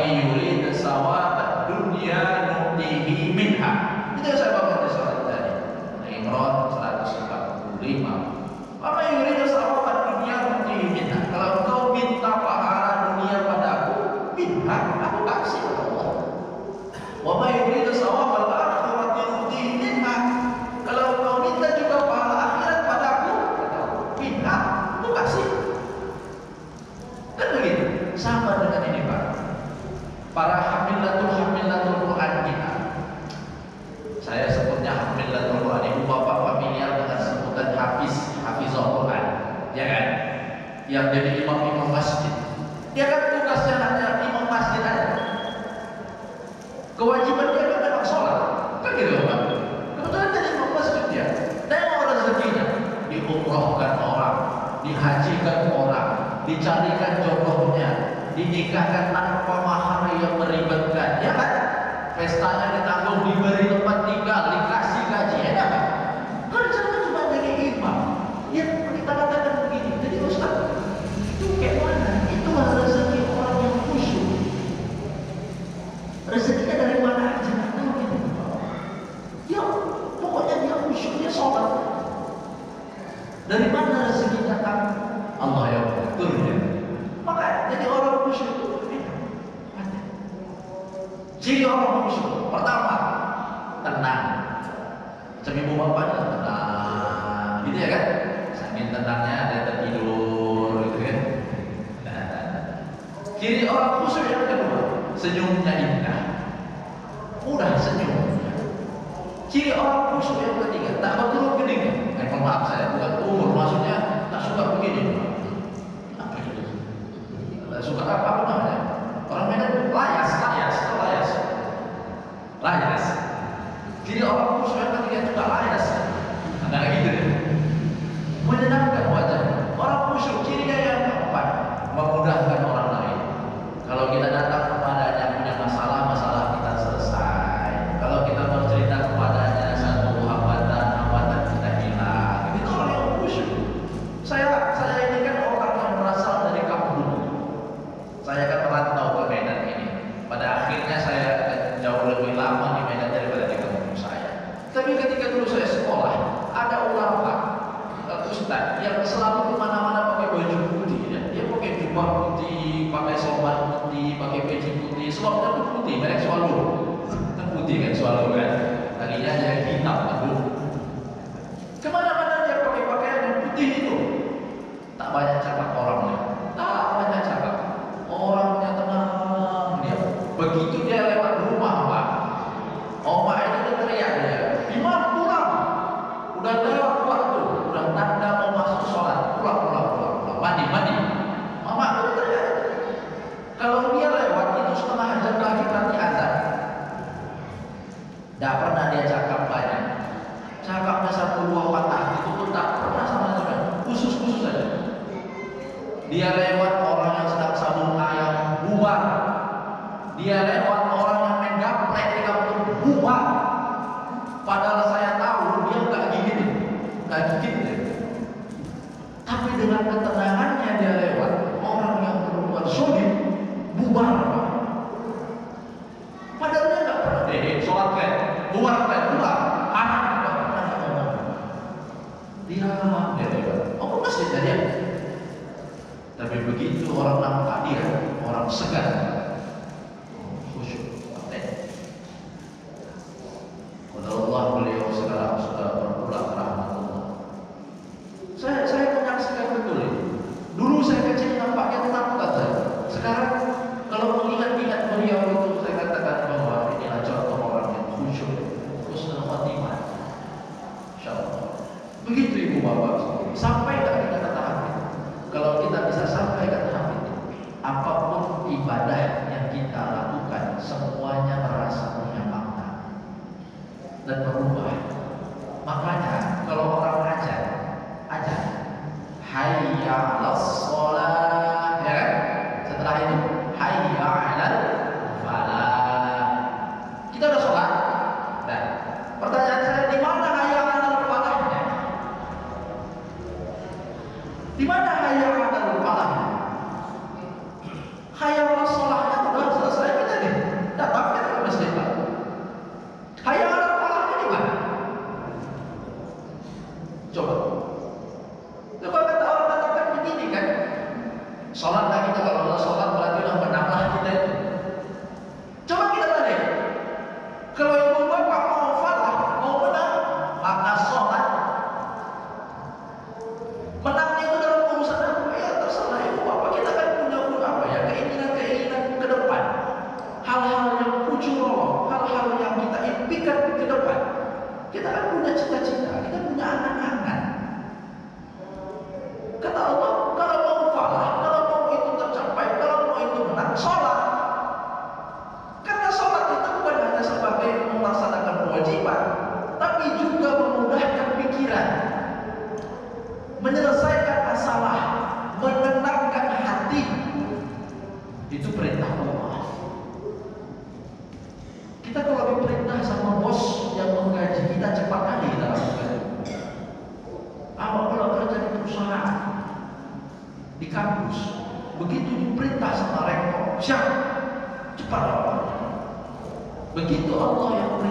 may yurid sawabad dunya nutihi minha. Itu yang saya bawa di surat tadi, Imran 145. Wa may yurid sawabad dunya nutihi minha. Kalau kau minta pahala dunia padaku, minha aku kasih Allah. Wa may yurid sawabal akhirati nutihi minha. Kalau kau minta juga pahala akhirat padaku, minha aku kasih. Kan begitu. Sama dengan ini Pak, para hamilatul Quran kita. Saya sebutnya hamilatul Quran, ibu bapak familiar dengan sebutan hafizul Quran, ya kan? Yang jadi imam masjid, dia kan tugasnya hanya imam masjid aja. Kewajiban dia kan memang sholat, kan gitu Pak. Kebetulan jadi imam masjid dia, dan orang rezekinya diumrohkan orang, dihajikan orang, dicarikan jodohnya, dinikahkan tanpa mahar yang meribetkan, ya kan? Pestanya ditanggung, diberi tempat tinggal, dikasih gaji, ya kan? Kerjanya cuma jadi imam. Ya kita katakan begini, jadi Ustaz, itu kayak mana? Itulah rezeki orang yang khusyuk. Rezekinya dari mana aja nggak tahu gitu. Ya pokoknya dia khusyuk, dia sholat. Dari mana rezeki datang? Allah yang mengatur ya. Maka jadi orang khusyuk itu ada. Ciri orang khusyuk pertama, tenang. Macam ibu bapaknya tenang, gitu ya kan? Saking tenangnya ada tertidur, gitu kan? Ciri orang khusyuk yang kedua, senyumnya indah. Udah senyum. Ciri orang khusyuk yang ketiga, tak berturut kening. Maaf saya bukan umur, maksudnya tak suka begini. Suka apa namanya? Orang Medan layas. Jadi orang khusyuk yang ketiga juga layas. Nah gitu deh. Menyenangkan wajahnya. Orang khusyuk cirinya yang keempat, memudahkan orang lain. Kalau kita datang kepadanya punya masalah kita selesai. Kalau kita bercerita kepadanya satu hambatan kita hilang. Itu orang yang khusyuk. Saya ini kan orang yang berasal dari kampung. Saya kan merantau ke Medan ini. Pada akhirnya saya jauh lebih lama di Medan daripada di kampung saya. Tapi ketika dulu saya sekolah, ada ulama, ustaz yang selalu kemana-mana pakai baju putih. Ya. Dia pakai jubah putih, pakai sorban putih, pakai peci putih. Selopnya itu putih, merek Swallow. Kan putih kan Swallow kan. Tadinya dia hitam aduh. Kemana-mana dia pakai pakaian yang putih itu. Tak banyak cakap orangnya. Orangnya tenang dia. Begitu dia lewat rumah Pak, omak itu udah teriak dia, imam pulang. Udah lewat waktu, udah tanda mau masuk sholat, pulang. Mandi. Mama udah teriak. Kalau dia lewat itu setengah jam lagi nanti azan. Tidak pernah dia cakap banyak. Cakapnya 1-2 patah itu pun tak pernah sama sekali. Khusus saja. Dia lewat orang yang sedang sabung ayam, bubar. Dia lewat orang yang main gaplek di kampung, bubar. Padahal saya tahu dia nggak gigit deh. Tapi dengan ketenangannya dia lewat, orang yang berbuat sulit, bubar. Padahal dia nggak pernah sholat kan, bubar. Anak nggak pernah ngomong. Dia lewat. Oh masih jadi. Tapi begitu orang nampak dia, orang segan, khusyuk. Allah beliau sekarang sudah berpulang rahmatullah. Saya menyaksikan betul ini. Dulu saya kecil nampaknya tenang kata. Sekarang kalau mengingat-ingat beliau itu, saya katakan bahwa inilah contoh orang yang khusyuk, husnul khatimah. Insyaallah. Begitu ibu bapak. Sampai tak kita kata hati. Kalau kita bisa sampai ke tahap itu, apapun ibadah yang kita lakukan, semuanya merasa punya makna dan berubah. Sholat kita, kalau Allah sholat berarti udah menanglah kita itu. Coba kita balik. Kalau ibu bapak mau falah, mau menang, maka sholat. Menangnya itu dalam urusan apa ya? Terserah ibu bapak. Kita kan punya apa ya? Keinginan-keinginan ke depan. Hal-hal yang ujung, hal-hal yang kita impikan ke depan. Kita kan punya cita-cita, kita punya angan-angan. Kata Allah, kalau mau falah, kalau mau itu tercapai, kalau mau itu menang, sholat. Karena sholat itu bukan hanya sebagai melaksanakan kewajiban, tapi juga memudahkan pikiran, menyelesaikan masalah, menenangkan hati. Itu perintah Allah. Kita kalau diperintah sama bos yang menggaji kita, cepat kali kita lakukan. Awak kalau kerja di perusahaan, di kampus, begitu diperintah sama rektor, siap, cepat lakukan. Begitu Allah yang perintah.